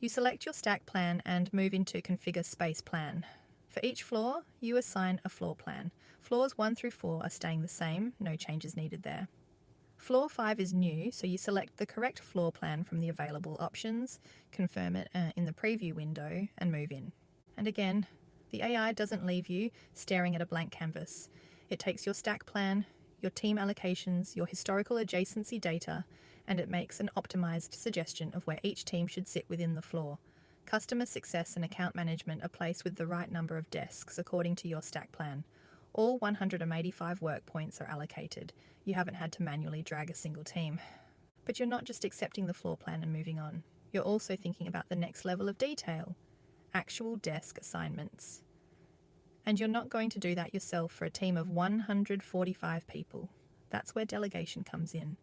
You select your stack plan and move into Configure Space Plan. For each floor, you assign a floor plan. Floors 1 through 4 are staying the same, no changes needed there. Floor 5 is new, so you select the correct floor plan from the available options, confirm it in the preview window, and move in. And again, the AI doesn't leave you staring at a blank canvas. It takes your stack plan, your team allocations, your historical adjacency data, and it makes an optimized suggestion of where each team should sit within the floor. Customer success and account management are placed with the right number of desks according to your stack plan. All 185 work points are allocated. You haven't had to manually drag a single team. But you're not just accepting the floor plan and moving on. You're also thinking about the next level of detail, actual desk assignments. And you're not going to do that yourself for a team of 145 people. That's where delegation comes in.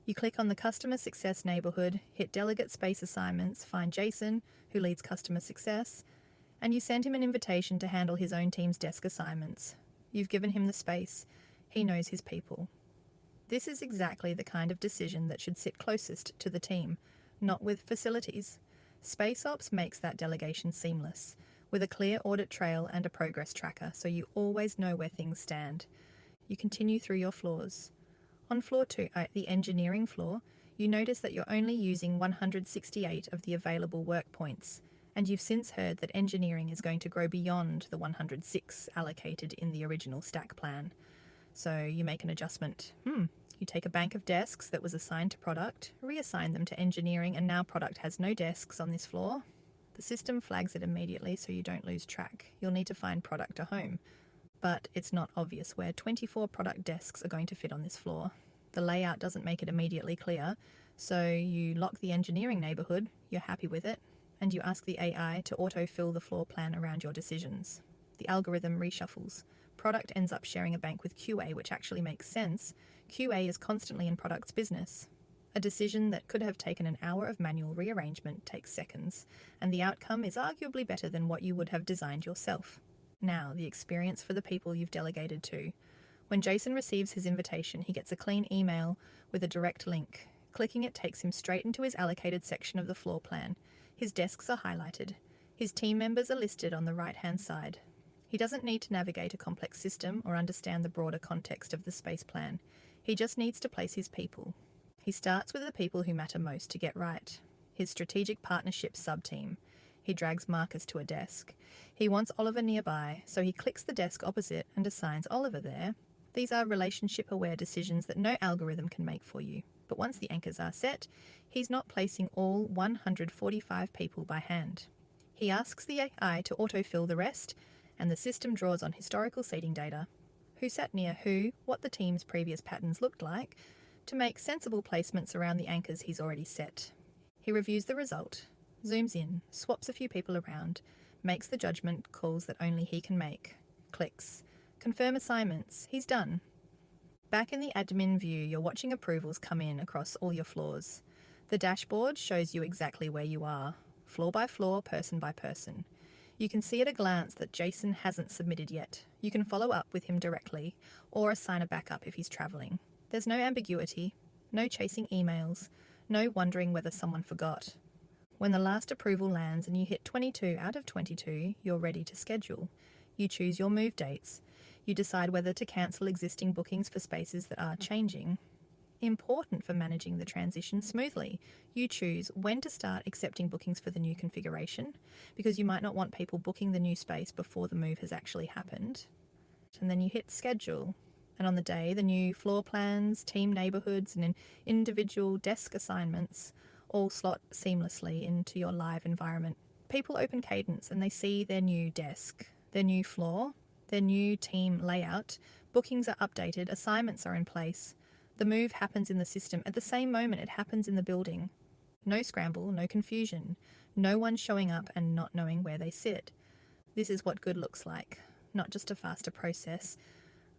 You click on the Customer Success neighborhood, hit Delegate Space Assignments, find Jason, who leads Customer Success, and you send him an invitation to handle his own team's desk assignments. You've given him the space. He knows his people. This is exactly the kind of decision that should sit closest to the team, not with facilities. SpaceOps makes that delegation seamless, with a clear audit trail and a progress tracker, so you always know where things stand. You continue through your floors. On floor 2, the engineering floor, you notice that you're only using 168 of the available work points, and you've since heard that engineering is going to grow beyond the 106 allocated in the original stack plan. So you make an adjustment. You take a bank of desks that was assigned to product, reassign them to engineering, and now product has no desks on this floor. The system flags it immediately so you don't lose track. You'll need to find product a home. But it's not obvious where 24 product desks are going to fit on this floor. The layout doesn't make it immediately clear, so you lock the engineering neighborhood, you're happy with it, and you ask the AI to autofill the floor plan around your decisions. The algorithm reshuffles. Product ends up sharing a bank with QA, which actually makes sense. QA is constantly in product's business. A decision that could have taken an hour of manual rearrangement takes seconds, and the outcome is arguably better than what you would have designed yourself. Now, the experience for the people you've delegated to. When Jason receives his invitation, he gets a clean email with a direct link. Clicking it takes him straight into his allocated section of the floor plan. His desks are highlighted. His team members are listed on the right-hand side. He doesn't need to navigate a complex system or understand the broader context of the space plan. He just needs to place his people. He starts with the people who matter most to get right. His strategic partnership sub-team. He drags Marcus to a desk. He wants Oliver nearby, so he clicks the desk opposite and assigns Oliver there. These are relationship-aware decisions that no algorithm can make for you. But once the anchors are set, he's not placing all 145 people by hand. He asks the AI to autofill the rest, and the system draws on historical seating data, who sat near who, what the team's previous patterns looked like, to make sensible placements around the anchors he's already set. He reviews the result, zooms in, swaps a few people around, makes the judgment calls that only he can make, clicks, confirm assignments, he's done. Back in the admin view, you're watching approvals come in across all your floors. The dashboard shows you exactly where you are, floor by floor, person by person. You can see at a glance that Jason hasn't submitted yet. You can follow up with him directly, or assign a backup if he's travelling. There's no ambiguity, no chasing emails, no wondering whether someone forgot. When the last approval lands and you hit 22 out of 22, you're ready to schedule. You choose your move dates. You decide whether to cancel existing bookings for spaces that are changing. Important for managing the transition smoothly, you choose when to start accepting bookings for the new configuration, because you might not want people booking the new space before the move has actually happened. And then you hit schedule. And on the day, the new floor plans, team neighborhoods, and individual desk assignments all slot seamlessly into your live environment. People open Kadence and they see their new desk, their new floor, their new team layout. Bookings are updated, assignments are in place. The move happens in the system at the same moment it happens in the building. No scramble, no confusion, no one showing up and not knowing where they sit. This is what good looks like, not just a faster process,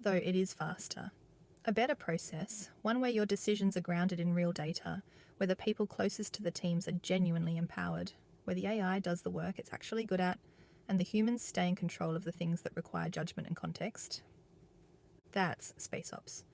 though it is faster. A better process, one where your decisions are grounded in real data, where the people closest to the teams are genuinely empowered, where the AI does the work it's actually good at, and the humans stay in control of the things that require judgment and context. That's SpaceOps.